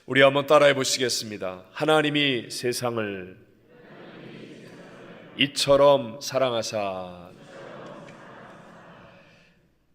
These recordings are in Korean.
우리 한번 따라해 보시겠습니다. 하나님이 세상을 이처럼 사랑하사.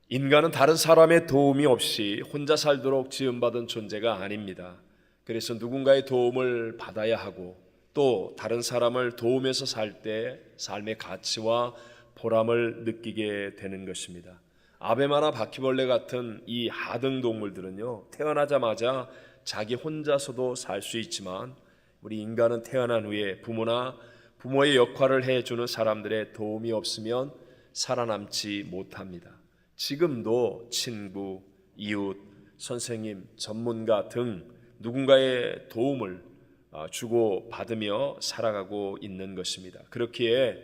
인간은 다른 사람의 도움이 없이 혼자 살도록 지음받은 존재가 아닙니다. 그래서 누군가의 도움을 받아야 하고 또 다른 사람을 도우면서 살 때 삶의 가치와 보람을 느끼게 되는 것입니다. 아베마나 바퀴벌레 같은 이 하등 동물들은요, 태어나자마자 자기 혼자서도 살 수 있지만 우리 인간은 태어난 후에 부모나 부모의 역할을 해주는 사람들의 도움이 없으면 살아남지 못합니다. 지금도 친구, 이웃, 선생님, 전문가 등 누군가의 도움을 주고 받으며 살아가고 있는 것입니다. 그렇기에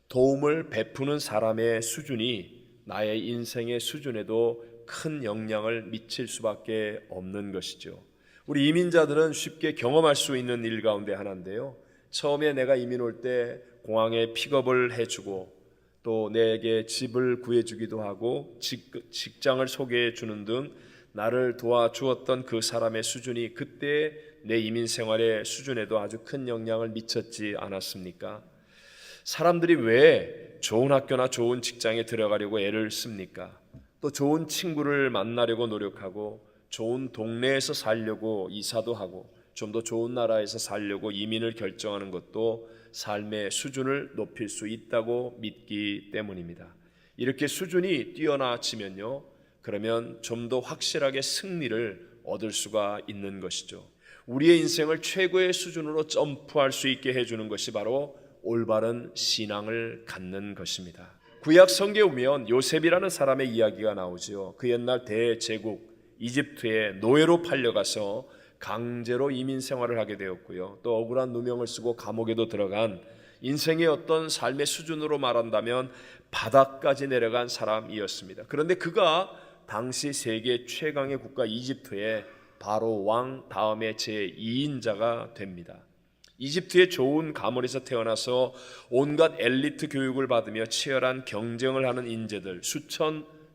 도움을 베푸는 사람의 수준이 나의 인생의 수준에도 큰 영향을 미칠 수밖에 없는 것이죠. 우리 이민자들은 쉽게 경험할 수 있는 일 가운데 하나인데요, 처음에 내가 이민 올 때 공항에 픽업을 해주고 또 내게 집을 구해주기도 하고 직장을 소개해 주는 등 나를 도와주었던 그 사람의 수준이 그때 내 이민 생활의 수준에도 아주 큰 영향을 미쳤지 않았습니까? 사람들이 왜 좋은 학교나 좋은 직장에 들어가려고 애를 씁니까? 또 좋은 친구를 만나려고 노력하고 좋은 동네에서 살려고 이사도 하고 좀 더 좋은 나라에서 살려고 이민을 결정하는 것도 삶의 수준을 높일 수 있다고 믿기 때문입니다. 이렇게 수준이 뛰어나지면요, 그러면 좀 더 확실하게 승리를 얻을 수가 있는 것이죠. 우리의 인생을 최고의 수준으로 점프할 수 있게 해주는 것이 바로 올바른 신앙을 갖는 것입니다. 구약 성경에 보면 요셉이라는 사람의 이야기가 나오죠. 그 옛날 대제국 이집트에 노예로 팔려가서 강제로 이민 생활을 하게 되었고요, 또 억울한 누명을 쓰고 감옥에도 들어간 인생의 어떤 삶의 수준으로 말한다면 바닥까지 내려간 사람이었습니다. 그런데 그가 당시 세계 최강의 국가 이집트의 바로 왕 다음에 제2인자가 됩니다. 이집트의 좋은 가문에서 태어나서 온갖 엘리트 교육을 받으며 치열한 경쟁을 하는 인재들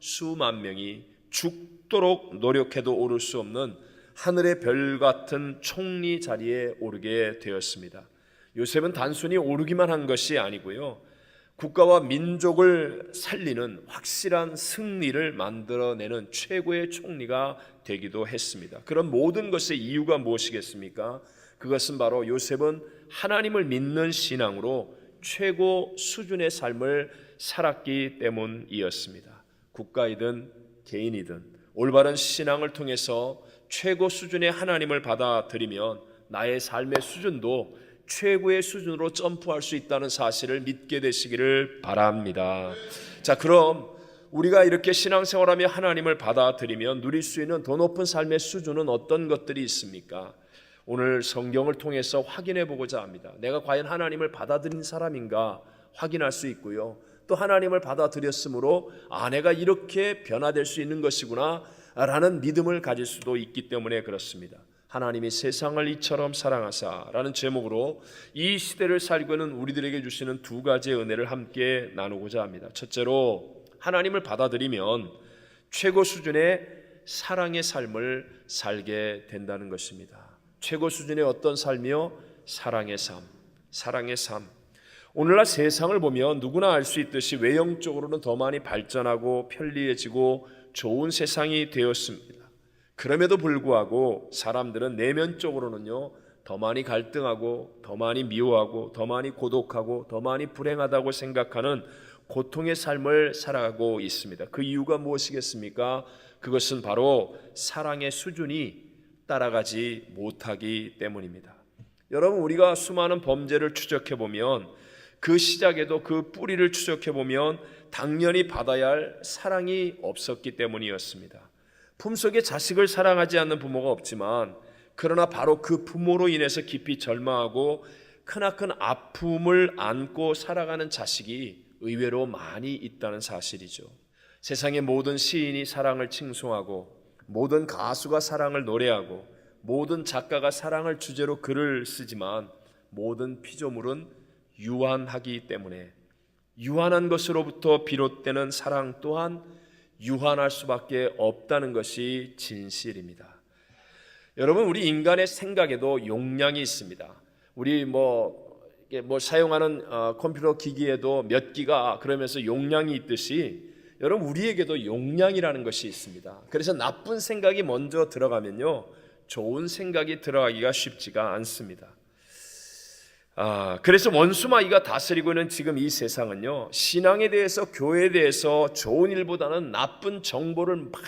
수만 명이 죽도록 노력해도 오를 수 없는 하늘의 별 같은 총리 자리에 오르게 되었습니다. 요셉은 단순히 오르기만 한 것이 아니고요, 국가와 민족을 살리는 확실한 승리를 만들어내는 최고의 총리가 되기도 했습니다. 그런 모든 것의 이유가 무엇이겠습니까? 그것은 바로 요셉은 하나님을 믿는 신앙으로 최고 수준의 삶을 살았기 때문이었습니다. 국가이든 개인이든 올바른 신앙을 통해서 최고 수준의 하나님을 받아들이면 나의 삶의 수준도 최고의 수준으로 점프할 수 있다는 사실을 믿게 되시기를 바랍니다. 자, 그럼 우리가 이렇게 신앙생활하며 하나님을 받아들이면 누릴 수 있는 더 높은 삶의 수준은 어떤 것들이 있습니까? 오늘 성경을 통해서 확인해 보고자 합니다. 내가 과연 하나님을 받아들인 사람인가 확인할 수 있고요, 또 하나님을 받아들였으므로 내가 이렇게 변화될 수 있는 것이구나 라는 믿음을 가질 수도 있기 때문에 그렇습니다. 하나님이 세상을 이처럼 사랑하사 라는 제목으로 이 시대를 살고 있는 우리들에게 주시는 두 가지의 은혜를 함께 나누고자 합니다. 첫째로, 하나님을 받아들이면 최고 수준의 사랑의 삶을 살게 된다는 것입니다. 최고 수준의 어떤 삶이요? 사랑의 삶. 사랑의 삶. 오늘날 세상을 보면 누구나 알 수 있듯이 외형적으로는 더 많이 발전하고 편리해지고 좋은 세상이 되었습니다. 그럼에도 불구하고 사람들은 내면적으로는요, 더 많이 갈등하고 더 많이 미워하고 더 많이 고독하고 더 많이 불행하다고 생각하는 고통의 삶을 살아가고 있습니다. 그 이유가 무엇이겠습니까? 그것은 바로 사랑의 수준이 따라가지 못하기 때문입니다. 여러분, 우리가 수많은 범죄를 추적해보면 그 시작에도 그 뿌리를 추적해보면 당연히 받아야 할 사랑이 없었기 때문이었습니다. 품속에 자식을 사랑하지 않는 부모가 없지만, 그러나 바로 그 부모로 인해서 깊이 절망하고 크나큰 아픔을 안고 살아가는 자식이 의외로 많이 있다는 사실이죠. 세상의 모든 시인이 사랑을 칭송하고 모든 가수가 사랑을 노래하고 모든 작가가 사랑을 주제로 글을 쓰지만 모든 피조물은 유한하기 때문에 유한한 것으로부터 비롯되는 사랑 또한 유한할 수밖에 없다는 것이 진실입니다. 여러분, 우리 인간의 생각에도 용량이 있습니다. 우리 사용하는 컴퓨터 기기에도 몇 기가 그러면서 용량이 있듯이 여러분, 우리에게도 용량이라는 것이 있습니다. 그래서 나쁜 생각이 먼저 들어가면요, 좋은 생각이 들어가기가 쉽지가 않습니다. 그래서 원수마귀가 다스리고 있는 지금 이 세상은요, 신앙에 대해서, 교회에 대해서 좋은 일보다는 나쁜 정보를 막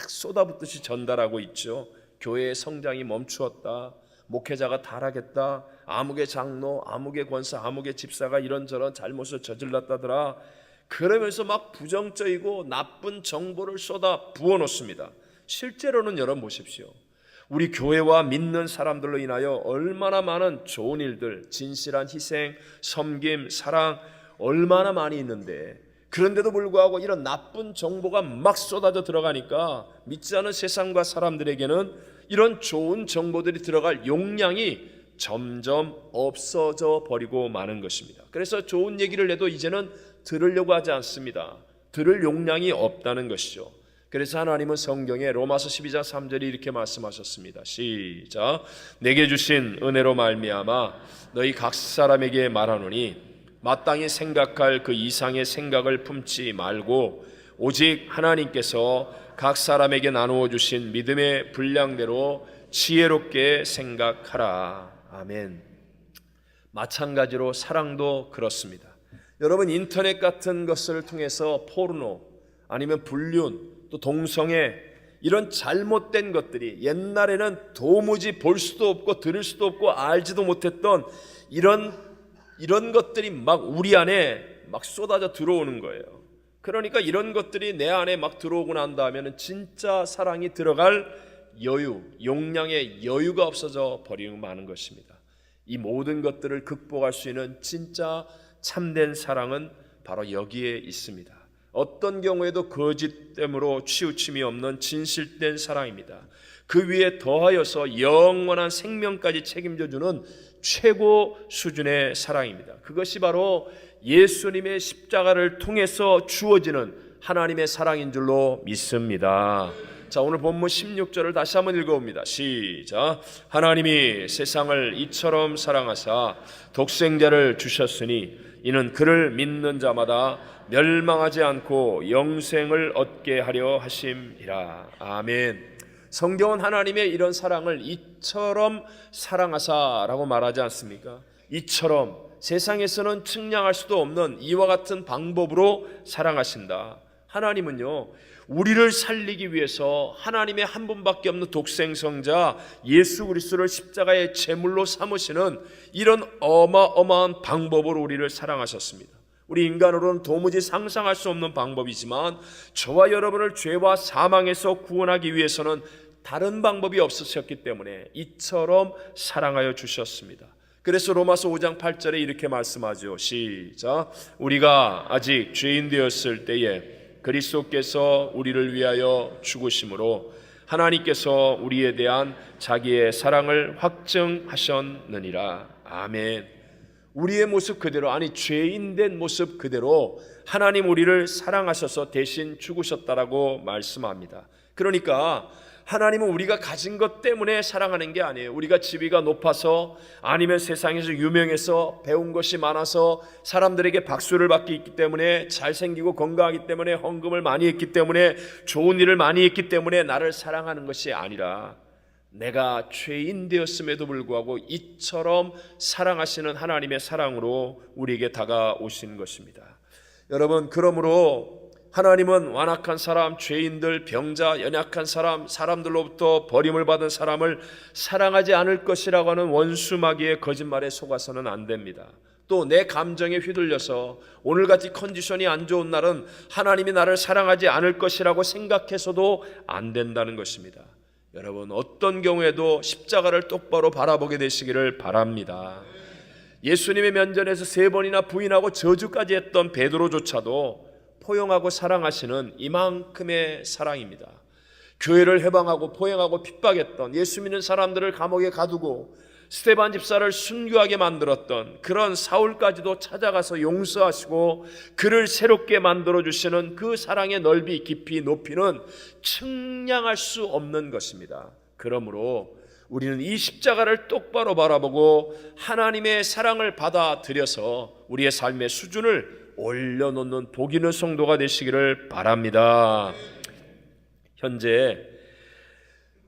쏟아붓듯이 전달하고 있죠. 교회의 성장이 멈추었다, 목회자가 타락했다, 아무개 장로, 아무개 권사, 아무개 집사가 이런저런 잘못을 저질렀다더라, 그러면서 막 부정적이고 나쁜 정보를 쏟아 부어놓습니다. 실제로는 여러분 보십시오, 우리 교회와 믿는 사람들로 인하여 얼마나 많은 좋은 일들, 진실한 희생, 섬김, 사랑 얼마나 많이 있는데, 그런데도 불구하고 이런 나쁜 정보가 막 쏟아져 들어가니까 믿지 않은 세상과 사람들에게는 이런 좋은 정보들이 들어갈 용량이 점점 없어져 버리고 마는 것입니다. 그래서 좋은 얘기를 해도 이제는 들으려고 하지 않습니다. 들을 용량이 없다는 것이죠. 그래서 하나님은 성경에 로마서 12장 3절에 이렇게 말씀하셨습니다. 시작. 내게 주신 은혜로 말미암아 너희 각 사람에게 말하노니 마땅히 생각할 그 이상의 생각을 품지 말고 오직 하나님께서 각 사람에게 나누어 주신 믿음의 분량대로 지혜롭게 생각하라. 아멘. 마찬가지로 사랑도 그렇습니다. 여러분, 인터넷 같은 것을 통해서 포르노, 아니면 불륜, 또 동성애, 이런 잘못된 것들이 옛날에는 도무지 볼 수도 없고 들을 수도 없고 알지도 못했던 이런 것들이 막 우리 안에 막 쏟아져 들어오는 거예요. 그러니까 이런 것들이 내 안에 막 들어오고 난 다음에는 진짜 사랑이 들어갈 여유, 용량의 여유가 없어져 버리고 마는 것입니다. 이 모든 것들을 극복할 수 있는 진짜 참된 사랑은 바로 여기에 있습니다. 어떤 경우에도 거짓됨으로 치우침이 없는 진실된 사랑입니다. 그 위에 더하여서 영원한 생명까지 책임져주는 최고 수준의 사랑입니다. 그것이 바로 예수님의 십자가를 통해서 주어지는 하나님의 사랑인 줄로 믿습니다. 자, 오늘 본문 16절을 다시 한번 읽어봅니다. 시작. 하나님이 세상을 이처럼 사랑하사 독생자를 주셨으니 이는 그를 믿는 자마다 멸망하지 않고 영생을 얻게 하려 하심이라. 아멘. 성경은 하나님의 이런 사랑을 이처럼 사랑하사라고 말하지 않습니까? 이처럼, 세상에서는 측량할 수도 없는 이와 같은 방법으로 사랑하신다. 하나님은요, 우리를 살리기 위해서 하나님의 한 분밖에 없는 독생성자 예수 그리스도를 십자가의 제물로 삼으시는 이런 어마어마한 방법으로 우리를 사랑하셨습니다. 우리 인간으로는 도무지 상상할 수 없는 방법이지만 저와 여러분을 죄와 사망에서 구원하기 위해서는 다른 방법이 없으셨기 때문에 이처럼 사랑하여 주셨습니다. 그래서 로마서 5장 8절에 이렇게 말씀하죠. 시작. 우리가 아직 죄인 되었을 때에 그리스도께서 우리를 위하여 죽으심으로 하나님께서 우리에 대한 자기의 사랑을 확증하셨느니라. 아멘. 우리의 모습 그대로, 아니 죄인된 모습 그대로 하나님 우리를 사랑하셔서 대신 죽으셨다라고 말씀합니다. 그러니까 하나님은 우리가 가진 것 때문에 사랑하는 게 아니에요. 우리가 지위가 높아서, 아니면 세상에서 유명해서, 배운 것이 많아서, 사람들에게 박수를 받기 있기 때문에, 잘생기고 건강하기 때문에, 헌금을 많이 했기 때문에, 좋은 일을 많이 했기 때문에 나를 사랑하는 것이 아니라 내가 죄인 되었음에도 불구하고 이처럼 사랑하시는 하나님의 사랑으로 우리에게 다가오신 것입니다. 여러분, 그러므로 하나님은 완악한 사람, 죄인들, 병자, 연약한 사람, 사람들로부터 버림을 받은 사람을 사랑하지 않을 것이라고 하는 원수마귀의 거짓말에 속아서는 안 됩니다. 또 내 감정에 휘둘려서 오늘같이 컨디션이 안 좋은 날은 하나님이 나를 사랑하지 않을 것이라고 생각해서도 안 된다는 것입니다. 여러분, 어떤 경우에도 십자가를 똑바로 바라보게 되시기를 바랍니다. 예수님의 면전에서 3번이나 부인하고 저주까지 했던 베드로조차도 포용하고 사랑하시는 이만큼의 사랑입니다. 교회를 해방하고 포용하고 핍박했던, 예수 믿는 사람들을 감옥에 가두고 스데반 집사를 순교하게 만들었던 그런 사울까지도 찾아가서 용서하시고 그를 새롭게 만들어주시는 그 사랑의 넓이, 깊이, 높이는 측량할 수 없는 것입니다. 그러므로 우리는 이 십자가를 똑바로 바라보고 하나님의 사랑을 받아들여서 우리의 삶의 수준을 올려놓는 복 있는 성도가 되시기를 바랍니다. 현재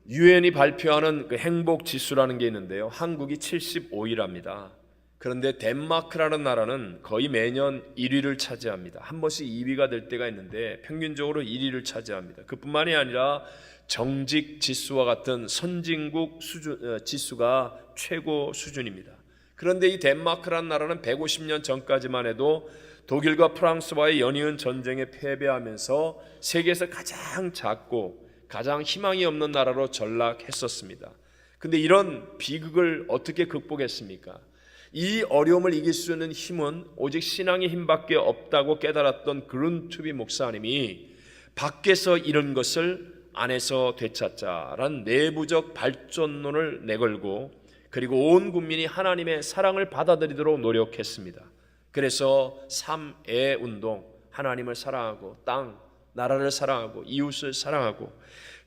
유엔이 발표하는 그 행복 지수라는 게 있는데요, 한국이 75위랍니다. 그런데 덴마크라는 나라는 거의 매년 1위를 차지합니다. 한 번씩 2위가 될 때가 있는데 평균적으로 1위를 차지합니다. 그뿐만이 아니라 정직 지수와 같은 선진국 수준, 지수가 최고 수준입니다. 그런데 이 덴마크라는 나라는 150년 전까지만 해도 독일과 프랑스와의 연이은 전쟁에 패배하면서 세계에서 가장 작고 가장 희망이 없는 나라로 전락했었습니다. 근데 이런 비극을 어떻게 극복했습니까? 이 어려움을 이길 수 있는 힘은 오직 신앙의 힘밖에 없다고 깨달았던 그룬투비 목사님이 밖에서 이런 것을 안에서 되찾자라는 내부적 발전론을 내걸고 그리고 온 국민이 하나님의 사랑을 받아들이도록 노력했습니다. 그래서 3애 운동, 하나님을 사랑하고 땅, 나라를 사랑하고 이웃을 사랑하고,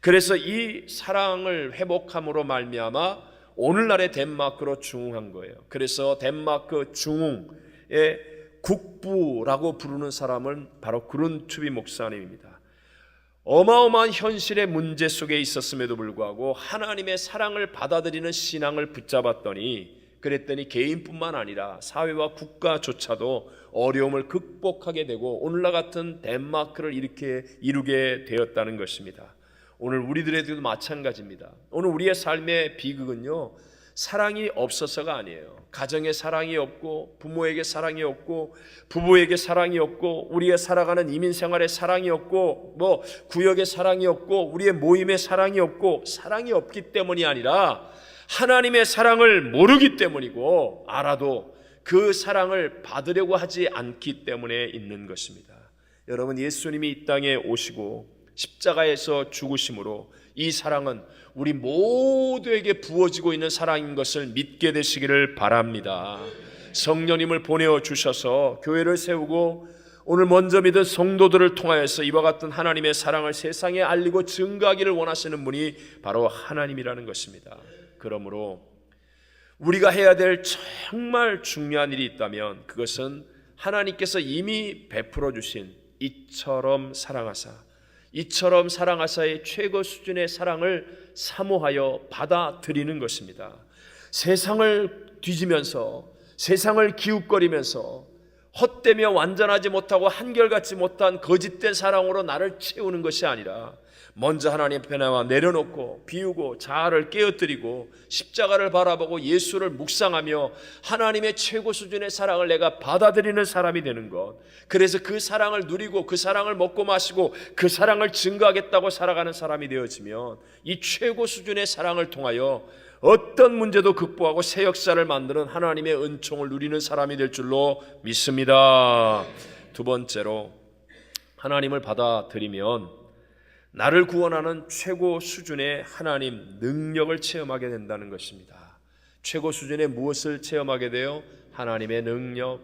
그래서 이 사랑을 회복함으로 말미암아 오늘날의 덴마크로 중흥한 거예요. 그래서 덴마크 중흥의 국부라고 부르는 사람은 바로 그룬투비 목사님입니다. 어마어마한 현실의 문제 속에 있었음에도 불구하고 하나님의 사랑을 받아들이는 신앙을 붙잡았더니, 그랬더니 개인뿐만 아니라 사회와 국가조차도 어려움을 극복하게 되고 오늘날 같은 덴마크를 이루게 되었다는 것입니다. 오늘 우리들에게도 마찬가지입니다. 오늘 우리의 삶의 비극은요, 사랑이 없어서가 아니에요. 가정에 사랑이 없고, 부모에게 사랑이 없고, 부부에게 사랑이 없고, 우리가 살아가는 이민생활에 사랑이 없고, 구역에 사랑이 없고, 우리의 모임에 사랑이 없고, 사랑이 없기 때문이 아니라 하나님의 사랑을 모르기 때문이고, 알아도 그 사랑을 받으려고 하지 않기 때문에 있는 것입니다. 여러분, 예수님이 이 땅에 오시고 십자가에서 죽으심으로 이 사랑은 우리 모두에게 부어지고 있는 사랑인 것을 믿게 되시기를 바랍니다. 성령님을 보내주셔서 교회를 세우고 오늘 먼저 믿은 성도들을 통하여서 이와 같은 하나님의 사랑을 세상에 알리고 증거하기를 원하시는 분이 바로 하나님이라는 것입니다. 그러므로 우리가 해야 될 정말 중요한 일이 있다면 그것은 하나님께서 이미 베풀어 주신 이처럼 사랑하사의 최고 수준의 사랑을 사모하여 받아들이는 것입니다. 세상을 뒤지면서, 세상을 기웃거리면서 헛되며 완전하지 못하고 한결같지 못한 거짓된 사랑으로 나를 채우는 것이 아니라 먼저 하나님 앞에 나와 내려놓고 비우고 자아를 깨어뜨리고 십자가를 바라보고 예수를 묵상하며 하나님의 최고 수준의 사랑을 내가 받아들이는 사람이 되는 것, 그래서 그 사랑을 누리고 그 사랑을 먹고 마시고 그 사랑을 증거하겠다고 살아가는 사람이 되어지면 이 최고 수준의 사랑을 통하여 어떤 문제도 극복하고 새 역사를 만드는 하나님의 은총을 누리는 사람이 될 줄로 믿습니다. 두 번째로, 하나님을 받아들이면 나를 구원하는 최고 수준의 하나님 능력을 체험하게 된다는 것입니다. 최고 수준의 무엇을 체험하게 돼요? 하나님의 능력,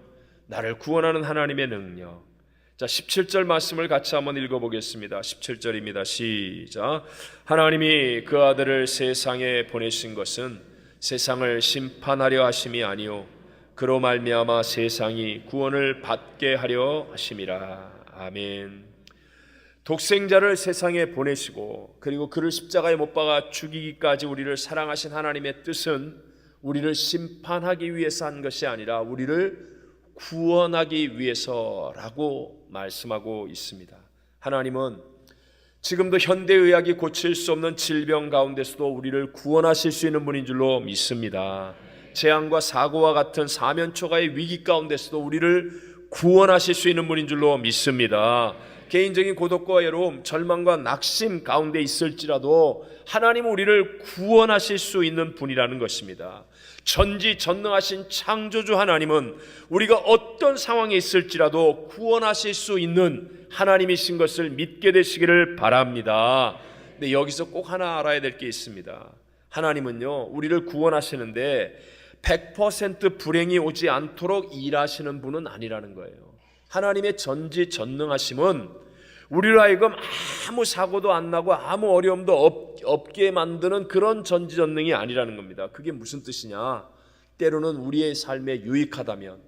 나를 구원하는 하나님의 능력. 자, 17절 말씀을 같이 한번 읽어보겠습니다. 17절입니다. 시작. 하나님이 그 아들을 세상에 보내신 것은 세상을 심판하려 하심이 아니요 그로 말미암아 세상이 구원을 받게 하려 하심이라. 아멘. 독생자를 세상에 보내시고 그리고 그를 십자가에 못 박아 죽이기까지 우리를 사랑하신 하나님의 뜻은 우리를 심판하기 위해서 한 것이 아니라 우리를 구원하기 위해서라고 말씀하고 있습니다. 하나님은 지금도 현대의학이 고칠 수 없는 질병 가운데서도 우리를 구원하실 수 있는 분인 줄로 믿습니다. 재앙과 사고와 같은 사면초가의 위기 가운데서도 우리를 구원하실 수 있는 분인 줄로 믿습니다. 개인적인 고독과 외로움, 절망과 낙심 가운데 있을지라도 하나님은 우리를 구원하실 수 있는 분이라는 것입니다. 전지전능하신 창조주 하나님은 우리가 어떤 상황에 있을지라도 구원하실 수 있는 하나님이신 것을 믿게 되시기를 바랍니다. 근데 여기서 꼭 하나 알아야 될 게 있습니다. 하나님은요, 우리를 구원하시는데 100% 불행이 오지 않도록 일하시는 분은 아니라는 거예요. 하나님의 전지전능하심은 우리로 하여금 아무 사고도 안 나고 아무 어려움도 없게 만드는 그런 전지전능이 아니라는 겁니다. 그게 무슨 뜻이냐? 때로는 우리의 삶에 유익하다면,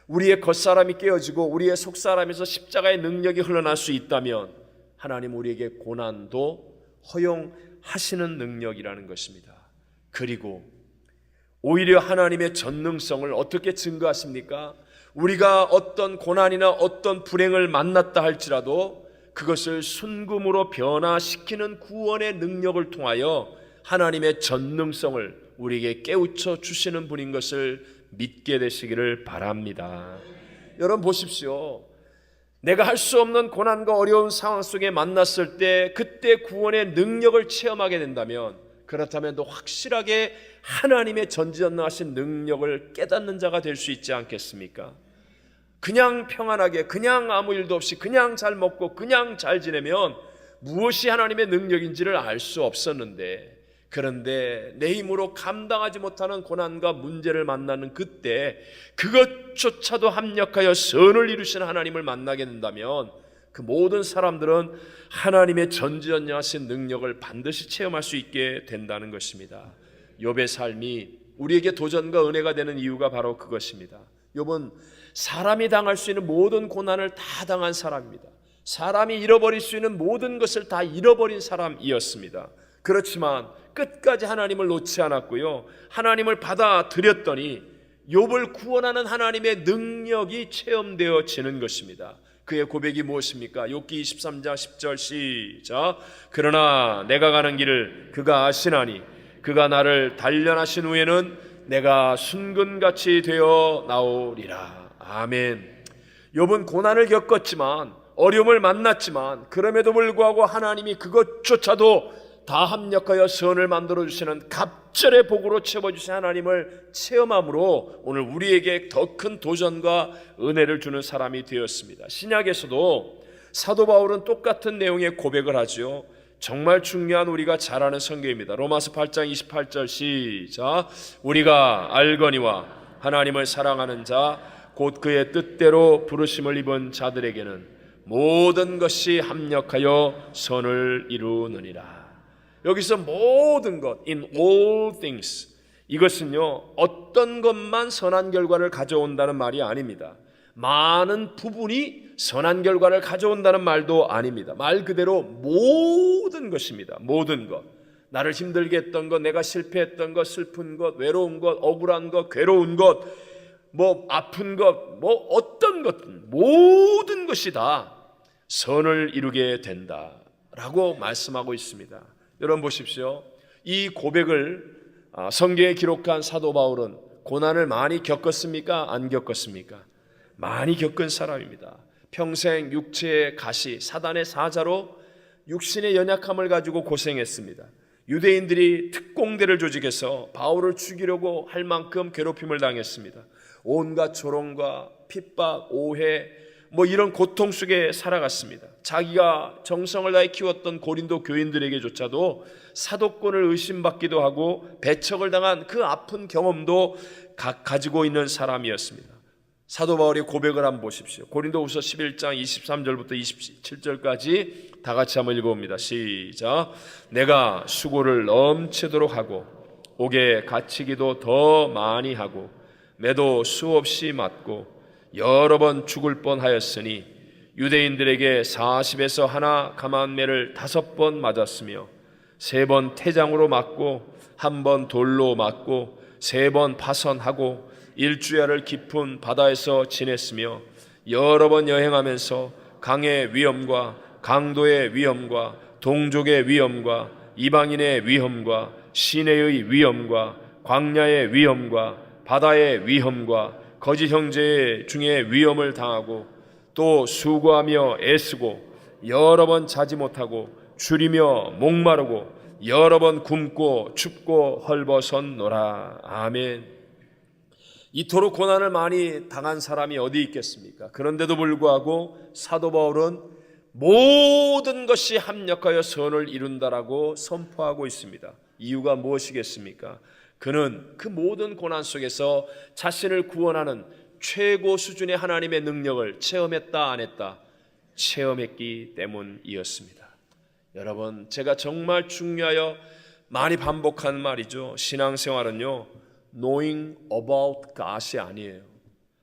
우리의 겉사람이 깨어지고 우리의 속사람에서 십자가의 능력이 흘러날 수 있다면 하나님 우리에게 고난도 허용하시는 능력이라는 것입니다. 그리고 오히려 하나님의 전능성을 어떻게 증거하십니까? 우리가 어떤 고난이나 어떤 불행을 만났다 할지라도 그것을 순금으로 변화시키는 구원의 능력을 통하여 하나님의 전능성을 우리에게 깨우쳐 주시는 분인 것을 믿게 되시기를 바랍니다. 여러분 보십시오. 내가 할 수 없는 고난과 어려운 상황 속에 만났을 때 그때 구원의 능력을 체험하게 된다면, 그렇다면 또 확실하게 하나님의 전지전능하신 능력을 깨닫는 자가 될 수 있지 않겠습니까? 그냥 평안하게, 그냥 아무 일도 없이 그냥 잘 먹고 그냥 잘 지내면 무엇이 하나님의 능력인지를 알 수 없었는데, 그런데 내 힘으로 감당하지 못하는 고난과 문제를 만나는 그때 그것조차도 합력하여 선을 이루신 하나님을 만나게 된다면 그 모든 사람들은 하나님의 전지전능하신 능력을 반드시 체험할 수 있게 된다는 것입니다. 욥의 삶이 우리에게 도전과 은혜가 되는 이유가 바로 그것입니다. 욥은 사람이 당할 수 있는 모든 고난을 다 당한 사람입니다. 사람이 잃어버릴 수 있는 모든 것을 다 잃어버린 사람이었습니다. 그렇지만 끝까지 하나님을 놓지 않았고요, 하나님을 받아들였더니 욥을 구원하는 하나님의 능력이 체험되어지는 것입니다. 그의 고백이 무엇입니까? 욥기 23장 10절 시작. 그러나 내가 가는 길을 그가 아시나니 그가 나를 단련하신 후에는 내가 순금같이 되어 나오리라. 아멘. 욥은 고난을 겪었지만, 어려움을 만났지만, 그럼에도 불구하고 하나님이 그것조차도 다 합력하여 선을 만들어주시는 갑절의 복으로 채워주신 하나님을 체험함으로 오늘 우리에게 더 큰 도전과 은혜를 주는 사람이 되었습니다. 신약에서도 사도 바울은 똑같은 내용의 고백을 하죠. 정말 중요한 우리가 잘 아는 성경입니다. 로마서 8장 28절 시작. 우리가 알거니와 하나님을 사랑하는 자 곧 그의 뜻대로 부르심을 입은 자들에게는 모든 것이 합력하여 선을 이루느니라. 여기서 모든 것, in all things, 이것은요 어떤 것만 선한 결과를 가져온다는 말이 아닙니다. 많은 부분이 선한 결과를 가져온다는 말도 아닙니다. 말 그대로 모든 것입니다. 모든 것. 나를 힘들게 했던 것, 내가 실패했던 것, 슬픈 것, 외로운 것, 억울한 것, 괴로운 것, 아픈 것, 어떤 것, 모든 것이 다 선을 이루게 된다라고 말씀하고 있습니다. 여러분 보십시오. 이 고백을 성경에 기록한 사도 바울은 고난을 많이 겪었습니까? 안 겪었습니까? 많이 겪은 사람입니다. 평생 육체의 가시, 사단의 사자로 육신의 연약함을 가지고 고생했습니다. 유대인들이 특공대를 조직해서 바울을 죽이려고 할 만큼 괴롭힘을 당했습니다. 온갖 조롱과 핍박, 오해, 이런 고통 속에 살아갔습니다. 자기가 정성을 다해 키웠던 고린도 교인들에게조차도 사도권을 의심받기도 하고 배척을 당한 그 아픈 경험도 가지고 있는 사람이었습니다. 사도 바울의 고백을 한번 보십시오. 고린도후서 11장 23절부터 27절까지 다 같이 한번 읽어봅니다. 시작. 내가 수고를 넘치도록 하고 옥에 갇히기도 더 많이 하고 매도 수없이 맞고 여러 번 죽을 뻔하였으니 유대인들에게 40에서 하나 감한매를 5번 맞았으며 3번 태장으로 맞고 1번 돌로 맞고 3번 파선하고 일주야를 깊은 바다에서 지냈으며 여러 번 여행하면서 강의 위험과 강도의 위험과 동족의 위험과 이방인의 위험과 시내의 위험과 광야의 위험과 바다의 위험과 거짓 형제 중에 위험을 당하고 또 수고하며 애쓰고 여러 번 자지 못하고 줄이며 목마르고 여러 번 굶고 춥고 헐벗었노라. 아멘. 이토록 고난을 많이 당한 사람이 어디 있겠습니까? 그런데도 불구하고 사도 바울은 모든 것이 합력하여 선을 이룬다라고 선포하고 있습니다. 이유가 무엇이겠습니까? 그는 그 모든 고난 속에서 자신을 구원하는 최고 수준의 하나님의 능력을 체험했다 안 했다? 체험했기 때문이었습니다. 여러분, 제가 정말 중요하여 많이 반복하는 말이죠. 신앙생활은요, knowing about God이 아니에요.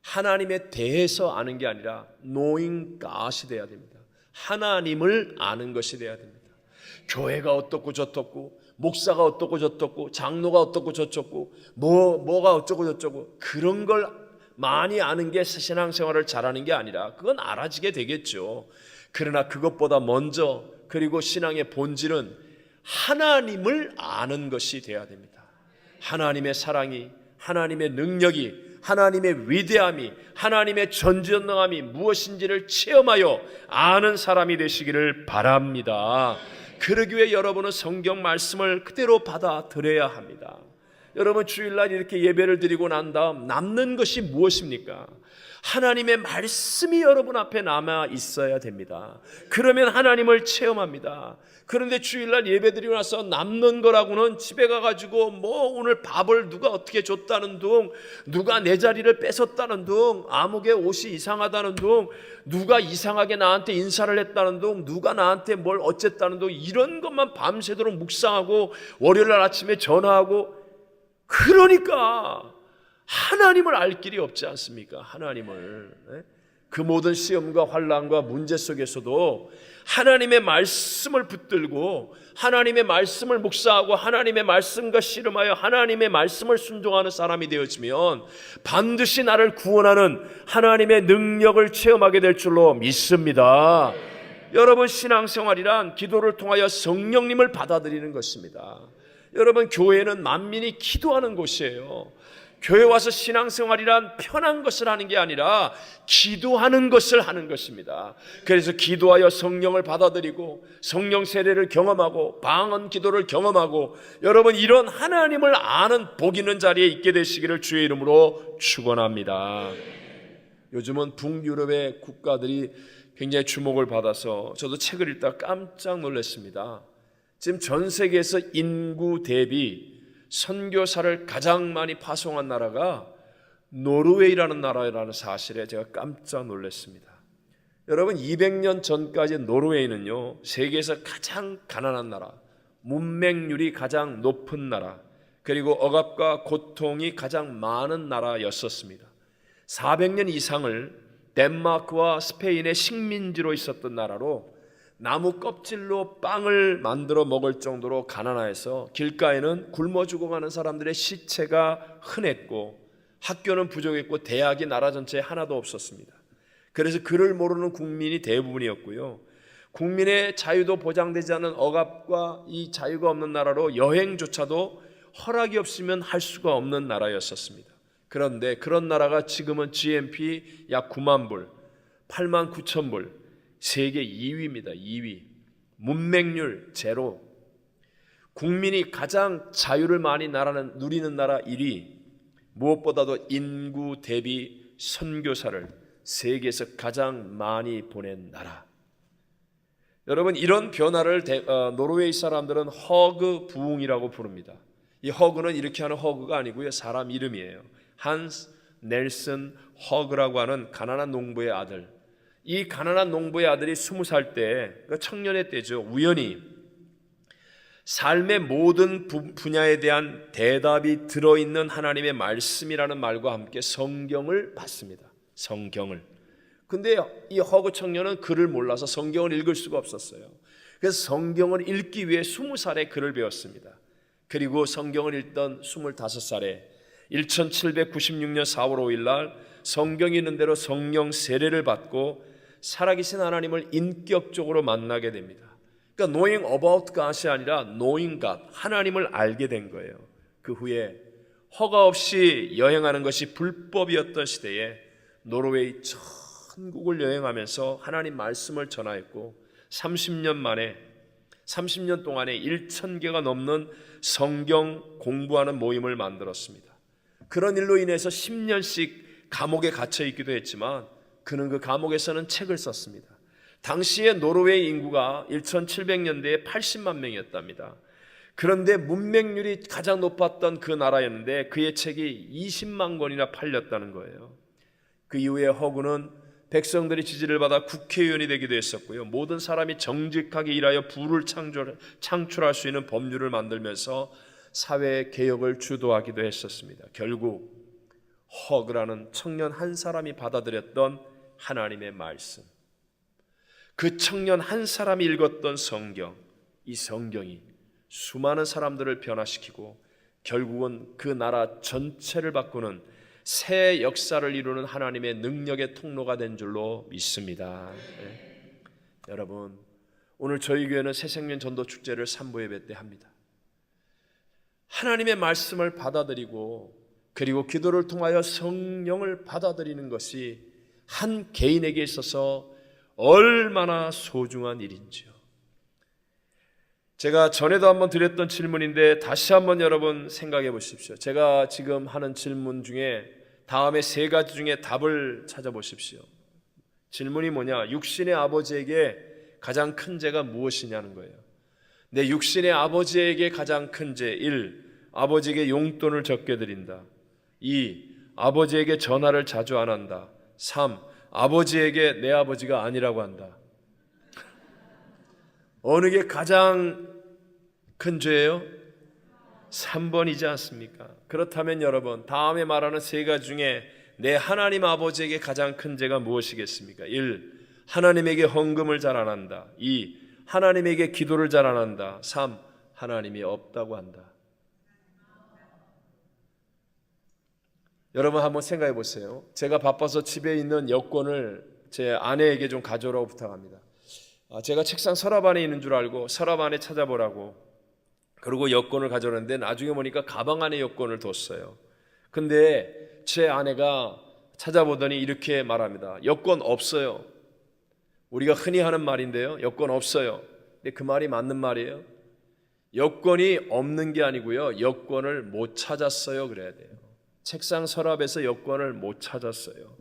하나님에 대해서 아는 게 아니라 knowing God이 돼야 됩니다. 하나님을 아는 것이 돼야 됩니다. 교회가 어떻고 저떻고, 목사가 어떻고 저떻고, 장로가 어떻고 저쩌고, 뭐가 어쩌고 저쩌고, 그런 걸 많이 아는 게 신앙생활을 잘하는 게 아니라 그건 알아지게 되겠죠. 그러나 그것보다 먼저, 그리고 신앙의 본질은 하나님을 아는 것이 돼야 됩니다. 하나님의 사랑이, 하나님의 능력이, 하나님의 위대함이, 하나님의 전지전능함이 무엇인지를 체험하여 아는 사람이 되시기를 바랍니다. 그러기 위해 여러분은 성경 말씀을 그대로 받아들여야 합니다. 여러분, 주일날 이렇게 예배를 드리고 난 다음 남는 것이 무엇입니까? 하나님의 말씀이 여러분 앞에 남아 있어야 됩니다. 그러면 하나님을 체험합니다. 그런데 주일날 예배 드리고 나서 남는 거라고는 집에 가가지고 오늘 밥을 누가 어떻게 줬다는 둥, 누가 내 자리를 뺏었다는 둥, 아무개 옷이 이상하다는 둥, 누가 이상하게 나한테 인사를 했다는 둥, 누가 나한테 뭘 어쨌다는 둥, 이런 것만 밤새도록 묵상하고 월요일날 아침에 전화하고, 그러니까 하나님을 알 길이 없지 않습니까? 하나님을. 그 모든 시험과 환난과 문제 속에서도 하나님의 말씀을 붙들고 하나님의 말씀을 묵상하고 하나님의 말씀과 씨름하여 하나님의 말씀을 순종하는 사람이 되어지면 반드시 나를 구원하는 하나님의 능력을 체험하게 될 줄로 믿습니다. 여러분, 신앙생활이란 기도를 통하여 성령님을 받아들이는 것입니다. 여러분, 교회는 만민이 기도하는 곳이에요. 교회 와서 신앙생활이란 편한 것을 하는 게 아니라 기도하는 것을 하는 것입니다. 그래서 기도하여 성령을 받아들이고 성령 세례를 경험하고 방언 기도를 경험하고, 여러분, 이런 하나님을 아는 복 있는 자리에 있게 되시기를 주의 이름으로 축원합니다. 요즘은 북유럽의 국가들이 굉장히 주목을 받아서 저도 책을 읽다가 깜짝 놀랐습니다. 지금 전 세계에서 인구 대비 선교사를 가장 많이 파송한 나라가 노르웨이라는 나라라는 사실에 제가 깜짝 놀랐습니다. 여러분, 200년 전까지 노르웨이는요, 세계에서 가장 가난한 나라, 문맹률이 가장 높은 나라, 그리고 억압과 고통이 가장 많은 나라였었습니다. 400년 이상을 덴마크와 스페인의 식민지로 있었던 나라로 나무 껍질로 빵을 만들어 먹을 정도로 가난해서 길가에는 굶어 죽어가는 사람들의 시체가 흔했고, 학교는 부족했고, 대학이 나라 전체에 하나도 없었습니다. 그래서 글을 모르는 국민이 대부분이었고요, 국민의 자유도 보장되지 않은 억압과 이 자유가 없는 나라로 여행조차도 허락이 없으면 할 수가 없는 나라였었습니다. 그런데 그런 나라가 지금은 GNP 약 9만 불, 8만 9천 불, 세계 2위입니다. 2위. 문맹률 제로. 국민이 가장 자유를 많이 누리는 나라 1위. 무엇보다도 인구 대비 선교사를 세계에서 가장 많이 보낸 나라. 여러분, 이런 변화를 노르웨이 사람들은 허그 부흥이라고 부릅니다. 이 허그는 이렇게 하는 허그가 아니고요, 사람 이름이에요. 한스 넬슨 허그라고 하는 가난한 농부의 아들. 이 가난한 농부의 아들이 20살 때, 청년의 때죠, 우연히 삶의 모든 분야에 대한 대답이 들어있는 하나님의 말씀이라는 말과 함께 성경을 받습니다. 성경을. 근데 이 허그 청년은 글을 몰라서 성경을 읽을 수가 없었어요. 그래서 성경을 읽기 위해 20살에 글을 배웠습니다. 그리고 성경을 읽던 25살에 1796년 4월 5일 날 성경이 있는 대로 성령 세례를 받고 살아계신 하나님을 인격적으로 만나게 됩니다. 그러니까 knowing about God이 아니라 knowing God, 하나님을 알게 된 거예요. 그 후에 허가 없이 여행하는 것이 불법이었던 시대에 노르웨이 천국을 여행하면서 하나님 말씀을 전하였고, 30년 동안에 1,000개가 넘는 성경 공부하는 모임을 만들었습니다. 그런 일로 인해서 10년씩 감옥에 갇혀 있기도 했지만 그는 그 감옥에서는 책을 썼습니다. 당시에 노르웨이 인구가 1700년대에 80만 명이었답니다. 그런데 문맹률이 가장 높았던 그 나라였는데 그의 책이 20만 권이나 팔렸다는 거예요. 그 이후에 허구는 백성들의 지지를 받아 국회의원이 되기도 했었고요. 모든 사람이 정직하게 일하여 부를 창출할 수 있는 법률을 만들면서 사회 개혁을 주도하기도 했었습니다. 결국 허그라는 청년 한 사람이 받아들였던 하나님의 말씀, 그 청년 한 사람이 읽었던 성경, 이 성경이 수많은 사람들을 변화시키고 결국은 그 나라 전체를 바꾸는 새 역사를 이루는 하나님의 능력의 통로가 된 줄로 믿습니다. 네. 여러분, 오늘 저희 교회는 새생명 전도 축제를 3부 예배 때 합니다. 하나님의 말씀을 받아들이고 그리고 기도를 통하여 성령을 받아들이는 것이 한 개인에게 있어서 얼마나 소중한 일인지요. 제가 전에도 한번 드렸던 질문인데 다시 한번 여러분 생각해 보십시오. 제가 지금 하는 질문 중에 다음에 3가지 중에 답을 찾아보십시오. 질문이 뭐냐? 육신의 아버지에게 가장 큰 죄가 무엇이냐는 거예요. 내 육신의 아버지에게 가장 큰 죄 1. 아버지에게 용돈을 적게 드린다. 2. 아버지에게 전화를 자주 안 한다. 3. 아버지에게 내 아버지가 아니라고 한다. 어느 게 가장 큰 죄예요? 3번이지 않습니까? 그렇다면 여러분, 다음에 말하는 3가지 중에 내 하나님 아버지에게 가장 큰 죄가 무엇이겠습니까? 1. 하나님에게 헌금을 잘 안 한다. 2. 하나님에게 기도를 잘 안 한다. 3. 하나님이 없다고 한다. 여러분 한번 생각해 보세요. 제가 바빠서 집에 있는 여권을 제 아내에게 좀 가져오라고 부탁합니다. 제가 책상 서랍 안에 있는 줄 알고 서랍 안에 찾아보라고 그리고 여권을 가져오는데 나중에 보니까 가방 안에 여권을 뒀어요. 근데 제 아내가 찾아보더니 이렇게 말합니다. 여권 없어요. 우리가 흔히 하는 말인데요. 여권 없어요. 근데 그 말이 맞는 말이에요. 여권이 없는 게 아니고요. 여권을 못 찾았어요. 그래야 돼요. 책상 서랍에서 여권을 못 찾았어요.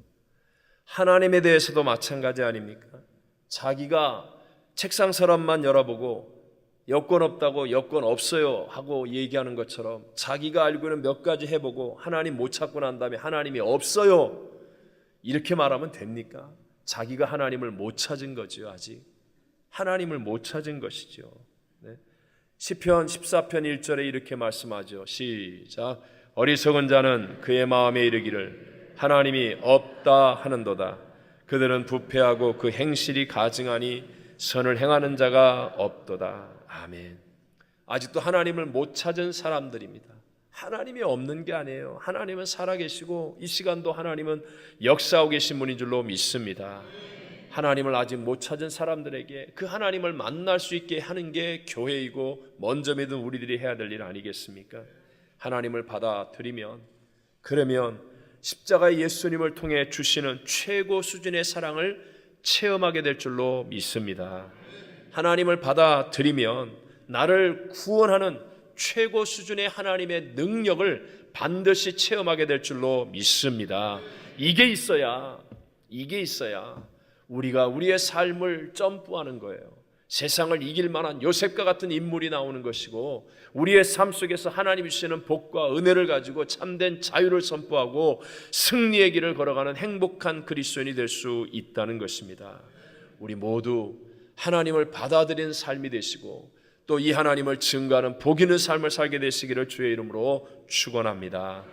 하나님에 대해서도 마찬가지 아닙니까? 자기가 책상 서랍만 열어보고 여권 없다고 여권 없어요 하고 얘기하는 것처럼 자기가 알고 있는 몇 가지 해보고 하나님 못 찾고 난 다음에 하나님이 없어요 이렇게 말하면 됩니까? 자기가 하나님을 못 찾은 거죠. 아직 하나님을 못 찾은 것이죠. 네. 시편 14편 1절에 이렇게 말씀하죠. 시작. 어리석은 자는 그의 마음에 이르기를 하나님이 없다 하는도다. 그들은 부패하고 그 행실이 가증하니 선을 행하는 자가 없도다. 아멘. 아직도 하나님을 못 찾은 사람들입니다. 하나님이 없는 게 아니에요. 하나님은 살아계시고 이 시간도 하나님은 역사하고 계신 분인 줄로 믿습니다. 하나님을 아직 못 찾은 사람들에게 그 하나님을 만날 수 있게 하는 게 교회이고 먼저 믿은 우리들이 해야 될 일 아니겠습니까? 하나님을 받아들이면 그러면 십자가의 예수님을 통해 주시는 최고 수준의 사랑을 체험하게 될 줄로 믿습니다. 하나님을 받아들이면 나를 구원하는 최고 수준의 하나님의 능력을 반드시 체험하게 될 줄로 믿습니다. 이게 있어야 우리가 우리의 삶을 점프하는 거예요. 세상을 이길 만한 요셉과 같은 인물이 나오는 것이고 우리의 삶 속에서 하나님이 주시는 복과 은혜를 가지고 참된 자유를 선포하고 승리의 길을 걸어가는 행복한 그리스도인이 될 수 있다는 것입니다. 우리 모두 하나님을 받아들이는 삶이 되시고 또 이 하나님을 증거하는 복 있는 삶을 살게 되시기를 주의 이름으로 축원합니다.